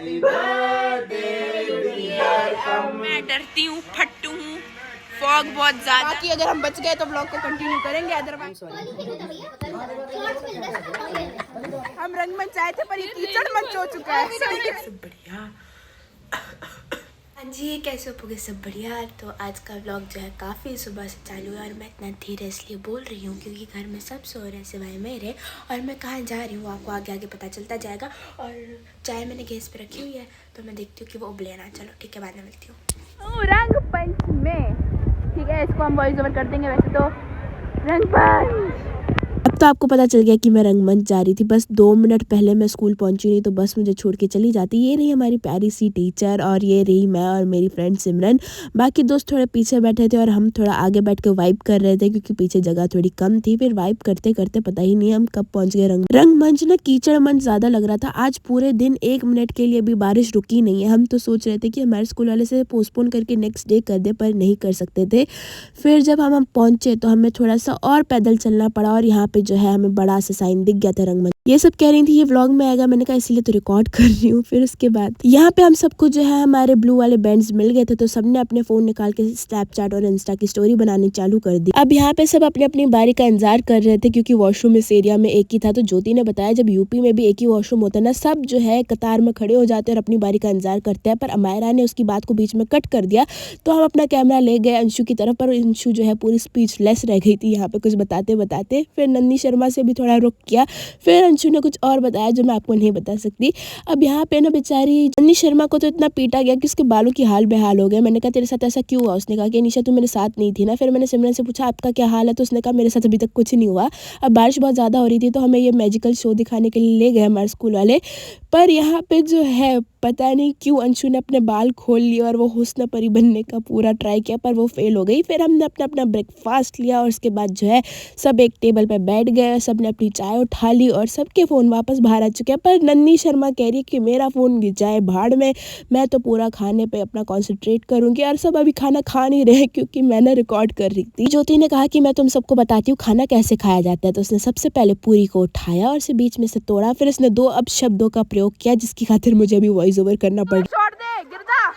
मैं डरती हूँ, फट्टू हूँ, फॉग बहुत ज्यादा। बाकी अगर हम बच गए तो ब्लॉग को कंटिन्यू करेंगे, अदरवाइज हम रंगमंच आए थे पर ये कीचड़ मंच हो चुका है। सब बढ़िया। हाँ जी, कैसे हो सब बढ़िया। तो आज का व्लॉग जो है काफ़ी सुबह से चालू है और मैं इतना धीरे इसलिए बोल रही हूँ क्योंकि घर में सब सो रहे हैं सिवाय मेरे। और मैं कहाँ जा रही हूँ आपको आगे आगे पता चलता जाएगा। और चाय मैंने गैस पे रखी हुई है तो मैं देखती हूँ कि वो उबले ना। चलो ठीक है, बाद में मिलती हूँ। रंग पंचमी, ठीक है, इसको हम वॉइस ओवर कर देंगे वैसे तो। रंग पंच। अब तो आपको पता चल गया कि मैं रंगमंच जा रही थी। बस 2 मिनट पहले मैं स्कूल पहुंची नहीं तो बस मुझे छोड़ के चली जाती। ये रही हमारी प्यारी सी टीचर और ये रही मैं और मेरी फ्रेंड सिमरन। बाकी दोस्त थोड़े पीछे बैठे थे और हम थोड़ा आगे बैठ के वाइब कर रहे थे क्योंकि पीछे जगह थोड़ी कम थी। फिर वाइब करते करते पता ही नहीं हम कब पहुंच गए रंगमंच। ना कीचड़ मंच ज्यादा लग रहा था। आज पूरे दिन 1 मिनट के लिए भी बारिश रुकी नहीं है। हम तो सोच रहे थे कि हमारे स्कूल वाले से पोस्टपोन करके नेक्स्ट डे कर दे, पर नहीं कर सकते थे। फिर जब हम पहुंचे तो हमें थोड़ा सा और पैदल चलना पड़ा और यहाँ पे जो है हमें बड़ा सा साइन दिख गया था रंगमंच। ये सब कह रही थी ये व्लॉग में आएगा, मैंने कहा इसीलिए तो रिकॉर्ड कर रही हूँ। फिर उसके बाद यहाँ पे हम सबको जो है हमारे ब्लू वाले बैंड्स मिल गए थे तो सबने अपने फोन निकाल के स्नैपचैट और इंस्टा की स्टोरी बनानी चालू कर दी। अब यहाँ पे सब अपनी अपनी बारी का इंतजार कर रहे थे क्योंकि वॉशरूम इस एरिया में एक ही था। तो ज्योति ने बताया जब यूपी में भी एक ही वॉशरूम होता है ना, सब जो है कतार में खड़े हो जाते हैं और अपनी बारी का इंतजार करते हैं। पर अमायरा ने उसकी बात को बीच में कट कर दिया तो हम अपना कैमरा ले गए अंशु की तरफ, पर अंशु जो है पूरी स्पीचलेस रह गई थी यहाँ पे कुछ बताते बताते। फिर नंदी शर्मा से भी थोड़ा रुक किया, फिर अंशु ने कुछ और बताया जो मैं आपको नहीं बता सकती। अब यहाँ पे ना बेचारी नंदी शर्मा को तो इतना पीटा गया कि उसके बालों की हाल बेहाल हो गए। मैंने कहा तेरे साथ ऐसा क्यों हुआ? उसने कहा कि निशा तू मेरे साथ नहीं थी ना। फिर मैंने सिमरन से पूछा आपका क्या हाल है तो उसने कहा मेरे साथ अभी तक कुछ नहीं हुआ। अब बारिश बहुत ज़्यादा हो रही थी तो हमें ये मैजिकल शो दिखाने के लिए ले गए हमारे स्कूल वाले। पर यहाँ पे जो है पता नहीं क्यों अंशु ने अपने बाल खोल लिए और वो हुस्न परी बनने का पूरा ट्राई किया पर वो फेल हो गई। फिर हमने अपना अपना ब्रेकफास्ट लिया और उसके बाद जो है सब एक टेबल पर बैठ गए, सबने अपनी चाय उठा ली और सबके फ़ोन वापस बाहर आ चुके हैं। पर नन्ही शर्मा कह रही है कि मेरा फ़ोन जाए भाड़ में, मैं तो पूरा खाने पे अपना कॉन्सेंट्रेट करूँगी। और सब अभी खाना खा नहीं रहे क्योंकि मैंने रिकॉर्ड कर रही थी। ज्योति ने कहा कि मैं तुम सबको बताती हूँ खाना कैसे खाया जाता है। तो उसने सबसे पहले पूरी को उठाया और उसे बीच में से तोड़ा। फिर उसने 2 अपशब्दों का प्रयोग किया जिसकी खातिर मुझे अभी वॉइस ओवर करना पड़। छोड़ दे, गिर जा।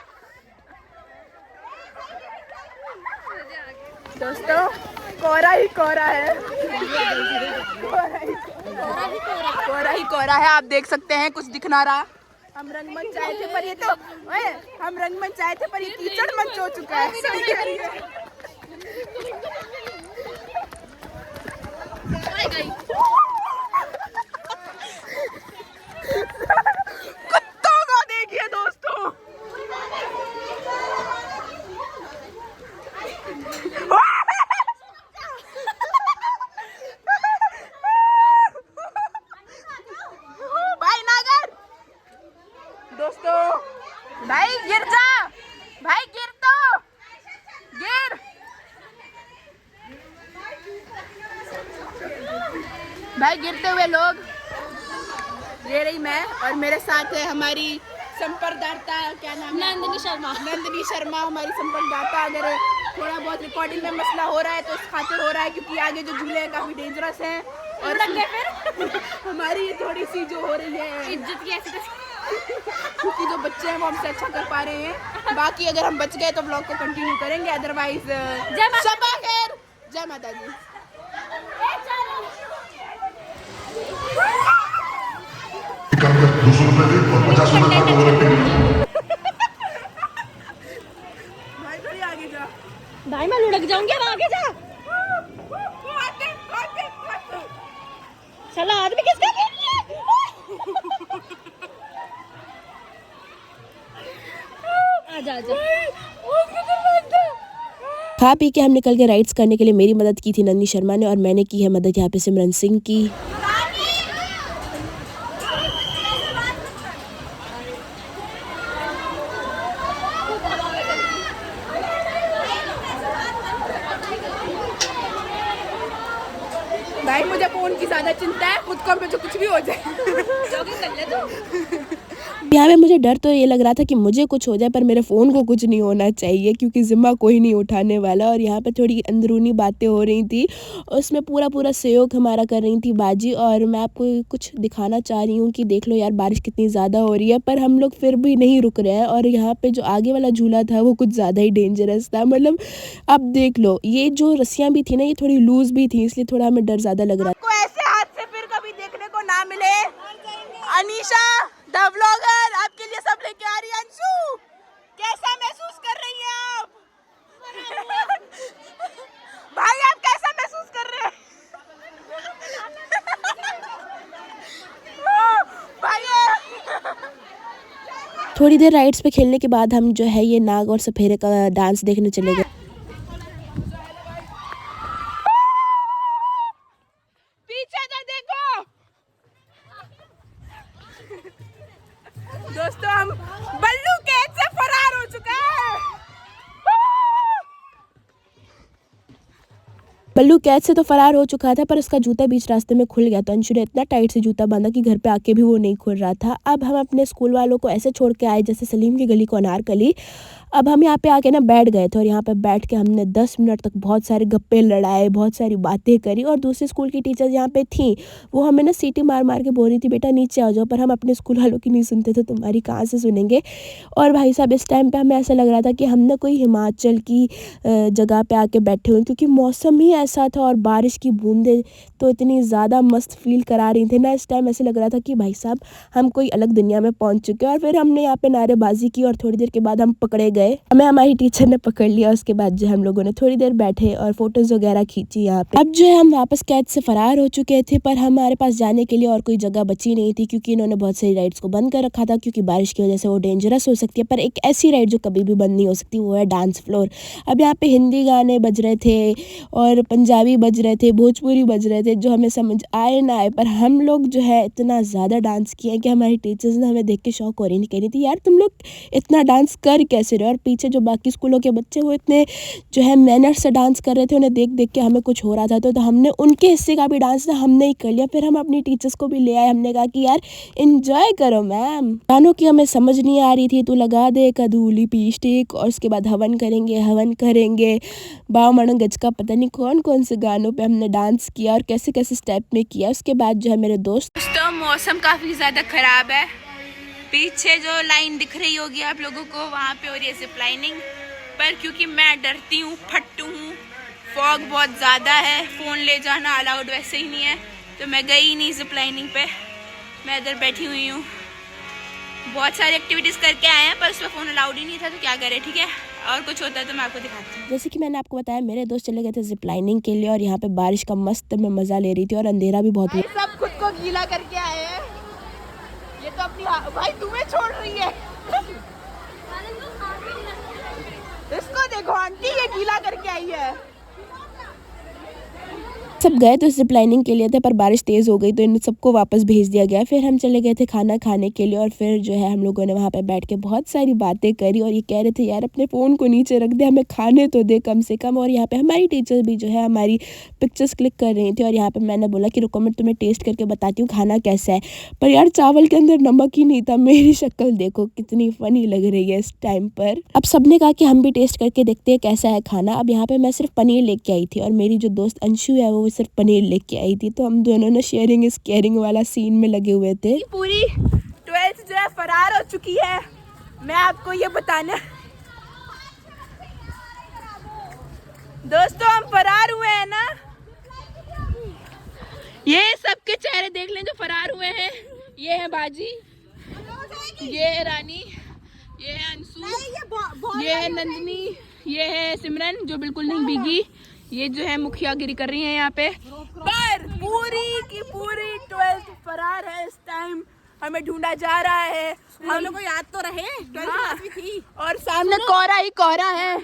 दोस्तों कोहरा ही कोहरा है, कोहरा ही कोहरा है। आप देख सकते हैं कुछ दिख ना रहा। हम रंगमंच आए थे पर ये तो हम रंगमंच आए थे पर ये कीचड़ मंच हो चुका है। कुत्तों को देखिए दोस्तों। भाई नागर, दोस्तों भाई गिर जा, भाई गिर तो गिर। भाई गिरते हुए लोग। ये रही मैं और मेरे साथ है हमारी संपर्कदाता, क्या नाम है? नंदिनी शर्मा। नंदिनी शर्मा हमारी संपर्कदाता। अगर थोड़ा बहुत रिकॉर्डिंग में मसला हो रहा है तो इस खातिर हो रहा है क्योंकि आगे जो झूले हैं काफी डेंजरस हैं और फिर हमारी थोड़ी सी जो हो रही है इज्जत की ऐसी क्योंकि जो बच्चे हैं वो हमसे अच्छा कर पा रहे हैं। बाकी अगर हम बच गए तो ब्लॉग को कंटिन्यू करेंगे, अदरवाइज शबा खैर, जय माता दी। भाई मैं लुढ़क जाऊंगी, अब आगे जा। चलो आदमी किसका आजा आजा। खा पी के हम निकल के राइड्स करने के लिए मेरी मदद की थी नंदी शर्मा ने और मैंने की है मदद यहाँ पे सिमरन सिंह की। भाई मुझे फोन की ज्यादा चिंता है, खुद को पे जो कुछ भी हो जाए। जॉगिंग कर ले तो। यहाँ पे मुझे डर तो ये लग रहा था कि मुझे कुछ हो जाए पर मेरे फ़ोन को कुछ नहीं होना चाहिए क्योंकि ज़िम्मा कोई नहीं उठाने वाला। और यहाँ पे थोड़ी अंदरूनी बातें हो रही थी, उसमें पूरा सहयोग हमारा कर रही थी बाजी। और मैं आपको कुछ दिखाना चाह रही हूँ कि देख लो यार बारिश कितनी ज़्यादा हो रही है, पर हम लोग फिर भी नहीं रुक रहे हैं। और यहाँ पे जो आगे वाला झूला था वो कुछ ज़्यादा ही डेंजरस था, मतलब अब देख लो ये जो रस्सियाँ भी थी ना ये थोड़ी लूज़ भी थी, इसलिए थोड़ा हमें डर ज़्यादा लग रहा था। ऐसे हादसे फिर कभी देखने को ना मिले। अनीशा द व्लॉगर आपके लिए सब लेके आ रही है। अंशु कैसा महसूस कर रही हैं आप? भाई आप कैसा महसूस कर रहे हैं? भाई थोड़ी देर राइड्स पे खेलने के बाद हम जो है ये नाग और सफेरे का डांस देखने चले गए। दोस्तों हम बल्लू कैद से फरार हो चुका है। बल्लू कैद से तो फरार हो चुका था पर उसका जूता बीच रास्ते में खुल गया, तो अंशु ने इतना टाइट से जूता बांधा कि घर पे आके भी वो नहीं खुल रहा था। अब हम अपने स्कूल वालों को ऐसे छोड़ के आए जैसे सलीम की गली को अनारकली। अब हम यहाँ पे आके ना बैठ गए थे और यहाँ पे बैठ के हमने 10 मिनट तक बहुत सारे गप्पे लड़ाए, बहुत सारी बातें करी। और दूसरे स्कूल की टीचर्स यहाँ पे थी, वो हमें ना सीटी मार के बोल रही थी बेटा नीचे आ जाओ, पर हम अपने स्कूल वालों की नहीं सुनते थे, तुम्हारी कहाँ से सुनेंगे। और भाई साहब इस टाइम पे हमें ऐसा लग रहा था कि हम ना कोई हिमाचल की जगह पे आके बैठे हुए, क्योंकि मौसम ही ऐसा था और बारिश की बूंदें तो इतनी ज़्यादा मस्त फील करा रही थी ना। इस टाइम ऐसे लग रहा था कि भाई साहब हम कोई अलग दुनिया में पहुँच चुके हैं। और फिर हमने यहाँ पे नारेबाजी की और थोड़ी देर के बाद हम पकड़े गए, हमें हमारी टीचर ने पकड़ लिया। उसके बाद जो हम लोगों ने थोड़ी देर बैठे और फोटोज वगैरह खींची यहाँ पे। अब जो है हम वापस कैद से फरार हो चुके थे, पर हमारे पास जाने के लिए और कोई जगह बची नहीं थी क्योंकि इन्होंने बहुत सारी राइड्स को बंद कर रखा था क्योंकि बारिश की वजह से वो डेंजरस हो सकती है। पर एक ऐसी राइड जो कभी भी बंद नहीं हो सकती वो है डांस फ्लोर। अब यहाँ पे हिंदी गाने बज रहे थे और पंजाबी बज रहे थे, भोजपुरी बज रहे थे, जो हमें समझ आए ना आए, पर हम लोग जो है इतना ज़्यादा डांस किया कि हमारी टीचर्स ने हमें देख के शौक हो रही नहीं, कह रही थी यार तुम लोग इतना डांस कर कैसे रहे हो। और पीछे जो बाकी स्कूलों के बच्चे वो इतने जो है मैनर से डांस कर रहे थे, उन्हें देख के हमें कुछ हो रहा था, तो हमने उनके हिस्से का भी डांस ना हमने ही कर लिया। फिर हम अपनी टीचर्स को भी ले आए, हमने कहा कि यार एंजॉय करो मैम। गानों की हमें समझ नहीं आ रही थी, तू लगा दे कदूली पीस्टिक, और उसके बाद हवन करेंगे बाव मण गज का, पता नहीं कौन कौन से गानों पे हमने डांस किया और कैसे कैसे स्टेप में किया। उसके बाद जो है मेरे दोस्तों मौसम काफी ज्यादा खराब है, पीछे जो लाइन दिख रही होगी आप लोगों को वहाँ पे हो रही है जिप लाइनिंग, पर क्योंकि मैं डरती हूँ, फट्टू हूँ, फॉग बहुत ज़्यादा है, फ़ोन ले जाना अलाउड वैसे ही नहीं है, तो मैं गई नहीं जिप लाइनिंग पे। मैं इधर बैठी हुई हूँ। बहुत सारी एक्टिविटीज़ करके आए हैं पर उसमें फ़ोन अलाउड ही नहीं था, तो क्या करें। ठीक है, और कुछ होता है तो मैं आपको दिखाती हूँ। जैसे कि मैंने आपको बताया मेरे दोस्त चले गए थे जिप लाइनिंग के लिए और यहाँ पे बारिश का मस्त मैं मज़ा ले रही थी और अंधेरा भी बहुत हुआ। सब खुद को गीला करके आए हैं, ये तो अपनी भाई तुम्हें छोड़ रही है। इसको देखो आंटी, ये गीला करके आई है। सब गए तो जिप लाइनिंग के लिए थे पर बारिश तेज़ हो गई तो इन सबको वापस भेज दिया गया। फिर हम चले गए थे खाना खाने के लिए और फिर जो है हम लोगों ने वहाँ पे बैठ के बहुत सारी बातें करी और ये कह रहे थे यार अपने फ़ोन को नीचे रख दे, हमें खाने तो दे कम से कम। और यहाँ पे हमारी टीचर भी जो है हमारी पिक्चर्स क्लिक कर रही थी और यहाँ पर मैंने बोला कि रुको मैं तुम्हें टेस्ट करके बताती हूँ खाना कैसा है, पर यार चावल के अंदर नमक ही नहीं था। मेरी शक्ल देखो कितनी फ़नी लग रही है इस टाइम पर। अब सबने कहा कि हम भी टेस्ट करके देखते हैं कैसा है खाना। अब यहाँ पर मैं सिर्फ पनीर लेके आई थी और मेरी जो दोस्त अंशु है वो सिर्फ पनीर लेके आई थी, तो हम दोनों ने शेयरिंग इज केयरिंग वाला सीन में लगे हुए थे। पूरी 12th जो है फरार हो चुकी है। मैं आपको ये बताना दोस्तों, हम फरार हुए हैं ना, ये सबके चेहरे देख लें जो फरार हुए हैं। ये है बाजी, ये है रानी, ये है अंशु, ये है नंदिनी, ये है सिमरन जो बिल्कुल नहीं भीगी, ये जो है मुखियागिरी कर रही है यहाँ पे। पर पूरी की पूरी 12th फरार है। इस टाइम हमें ढूंढा जा रहा है। हम लोग को याद तो रहे 12th क्लास भी थी और सामने कोहरा ही कोहरा है।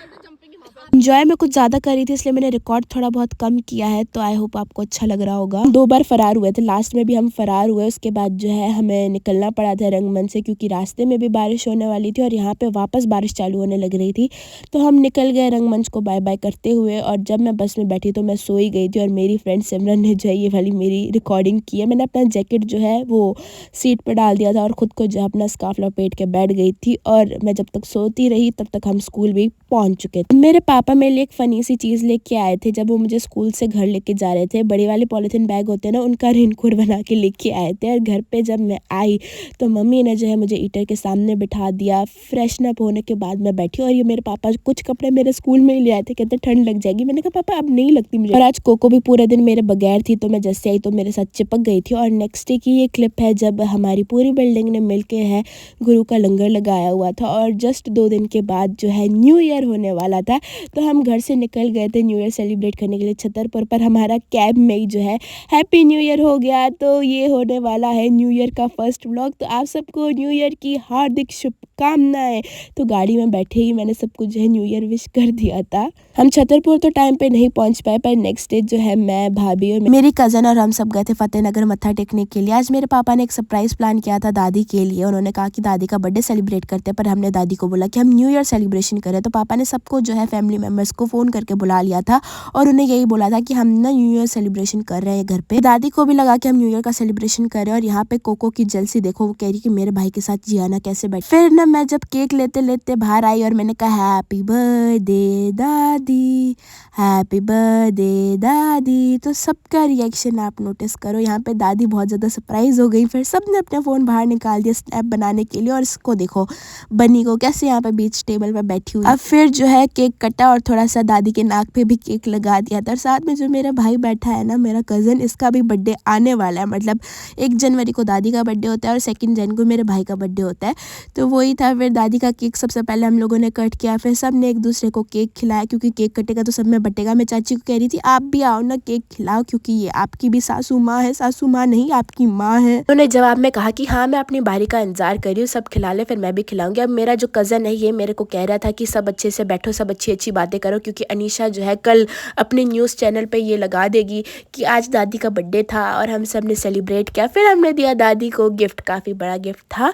एंजॉय मैं कुछ ज़्यादा कर रही थी इसलिए मैंने रिकॉर्ड थोड़ा बहुत कम किया है, तो आई होप आपको अच्छा लग रहा होगा। 2 बार फरार हुए थे, लास्ट में भी हम फरार हुए, उसके बाद जो है हमें निकलना पड़ा था रंगमंच से क्योंकि रास्ते में भी बारिश होने वाली थी और यहाँ पे वापस बारिश चालू होने लग रही थी। तो हम निकल गए रंगमंच को बाय बाय करते हुए और जब मैं बस में बैठी तो मैं सो ही गई थी और मेरी फ्रेंड सिमरन ने जो है ये वाली मेरी रिकॉर्डिंग की है। मैंने अपना जैकेट जो है वो सीट पर डाल दिया था और ख़ुद को जो है अपना स्कार्फ लपेट के बैठ गई थी और मैं जब तक सोती रही तब तक हम स्कूल भी पहुँच चुके थे। मेरे पापा मेरे लिए एक फ़नी सी चीज़ लेके आए थे जब वो मुझे स्कूल से घर लेके जा रहे थे। बड़े वाले पॉलीथीन बैग होते हैं ना, उनका रेनकोट बना के लेके आए थे और घर पे जब मैं आई तो मम्मी ने जो है मुझे हीटर के सामने बिठा दिया। फ्रेशन अप होने के बाद मैं बैठी और ये मेरे पापा कुछ कपड़े मेरे स्कूल में ही ले आए थे, कहते ठंड लग जाएगी। मैंने कहा पापा अब नहीं लगती मुझे। और आज कोको भी पूरे दिन मेरे बगैर थी तो मैं जैसे आई तो मेरे साथ चिपक गई थी। और नेक्स्ट डे की ये क्लिप है जब हमारी पूरी बिल्डिंग ने मिल के है गुरु का लंगर लगाया हुआ था और जस्ट 2 दिन के बाद जो है न्यू ईयर होने वाला था तो हम घर से निकल गए थे न्यू ईयर सेलिब्रेट करने के लिए छतरपुर पर। हमारा कैब में ही जो है हैप्पी न्यू ईयर हो गया। तो ये होने वाला है न्यू ईयर का फर्स्ट व्लॉग। तो आप सबको न्यू ईयर की हार्दिक शुभकामनाएं। तो गाड़ी में बैठे ही मैंने सबको जो है न्यू ईयर विश कर दिया था। हम छतरपुर तो टाइम पे नहीं पहुंच पाए पर नेक्स्ट डे जो है मैं, भाभी और मेरी कज़न और हम सब गए थे फतेहनगर मत्था टेकने के लिए। आज मेरे पापा ने एक सरप्राइज़ प्लान किया था दादी के लिए। उन्होंने कहा कि दादी का बर्थडे सेलिब्रेट करते हैं पर हमने दादी को बोला कि हम न्यू ईयर सेलिब्रेशन करें। तो पापा ने सबको जो है फैमिली मेम्बर्स को फ़ोन करके बुला लिया था और उन्हें यही बोला था कि हम ना न्यू ईयर सेलिब्रेशन कर रहे हैं घर पे। दादी को भी लगा कि हम न्यू ईयर का सेलिब्रेशन कर रहे हैं और यहाँ पे कोको की जलसी देखो, वो कह रही कि मेरे भाई के साथ जियाना कैसे बैठ। फिर ना मैं जब केक लेते लेते बाहर आई और मैंने कहा हैप्पी बर्थडे दादी, हैप्पी बर्थडे दादी। तो सबका रिएक्शन आप नोटिस करो, यहाँ पे दादी बहुत ज़्यादा सरप्राइज हो गई। फिर सबने अपना फ़ोन बाहर निकाल दिया स्नैप बनाने के लिए और इसको देखो बनी को कैसे यहाँ पे बीच टेबल पे बैठी हुई। अब फिर जो है केक कटा और थोड़ा सा दादी के नाक पे भी केक लगा दिया था। और साथ में जो मेरा भाई बैठा है ना, मेरा कज़न, इसका भी बर्थडे आने वाला है। मतलब 1 जनवरी को दादी का बर्थडे होता है और 2 जनवरी को मेरे भाई का बर्थडे होता है। तो वही था। फिर दादी का केक सबसे पहले हम लोगों ने कट किया, फिर सब ने एक दूसरे को केक खिलाया क्योंकि केक कटेगा तो सब में बटेगा। मैं चाची को कह रही थी आप भी आओ ना केक खिलाओ क्योंकि ये आपकी भी सासू माँ है, सासू माँ नहीं आपकी माँ है। उन्होंने जवाब में कहा कि हाँ मैं अपनी बारी का इंतजार कर रही हूँ, सब खिला ले फिर मैं भी खिलाऊंगी। अब मेरा जो कज़न है ये मेरे को कह रहा था कि सब अच्छे से बैठो, सब अच्छी अच्छी बातें करो क्योंकि अनीशा जो है कल अपने न्यूज़ चैनल पे ये लगा देगी कि आज दादी का बर्थडे था और हम सब ने सेलिब्रेट किया। फिर हमने दिया दादी को गिफ्ट, काफ़ी बड़ा गिफ्ट था।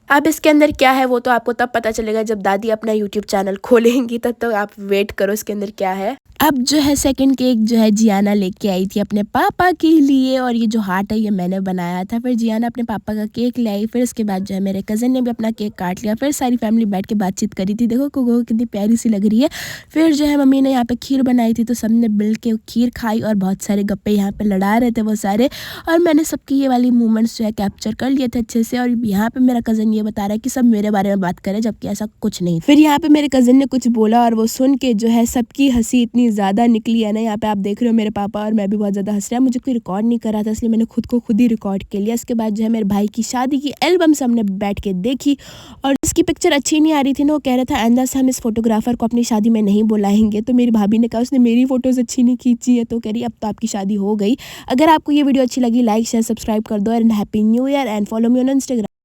अब इसके अंदर क्या है वो तो आपको तब पता चलेगा जब दादी अपना यूट्यूब चैनल खोलेंगी, तब तक आप वेट करो इसके अंदर क्या है। अब जो है सेकंड केक जो है जियाना लेके आई थी अपने पापा के लिए और ये जो हार्ट है ये मैंने बनाया था। फिर जियाना अपने पापा का केक ले आई। फिर उसके बाद जो है मेरे कज़न ने भी अपना केक काट लिया। फिर सारी फैमिली बैठ के बातचीत करी थी, देखो कोको कितनी प्यारी सी लग रही है। फिर जो है मम्मी ने यहाँ पे खीर बनाई थी तो सब ने मिल के खीर खाई और बहुत सारे गप्पे यहाँ पे लड़ा रहे थे वो सारे। और मैंने सबकी ये वाली मूवमेंट्स जो है कैप्चर कर लिए थे अच्छे से। और यहाँ पे मेरा कज़न ये बता रहा है कि सब मेरे बारे में बात करें जबकि ऐसा कुछ नहीं। फिर यहाँ पे मेरे कज़न ने कुछ बोला और वो सुन के जो है सबकी हंसी इतनी ज़्यादा निकली है ना। यहाँ पे आप देख रहे हो मेरे पापा और मैं भी बहुत ज़्यादा हंस रहे हैं। मुझे कोई रिकॉर्ड नहीं कर रहा था इसलिए मैंने खुद को खुद ही रिकॉर्ड कर लिया। इसके बाद जो है मेरे भाई की शादी की एल्बम हमने बैठ के देखी और इसकी पिक्चर अच्छी नहीं आ रही थी ना, वो कह रहा था आइंदा से हम इस फोटोग्राफर को अपनी शादी में नहीं बुलाएंगे। तो मेरी भाभी ने कहा उसने मेरी फोटोज़ अच्छी नहीं खींची है, तो कह रही अब तो आपकी शादी हो गई। अगर आपको ये वीडियो अच्छी लगी लाइक शेयर सब्सक्राइब कर दो and happy new year and follow me on Instagram.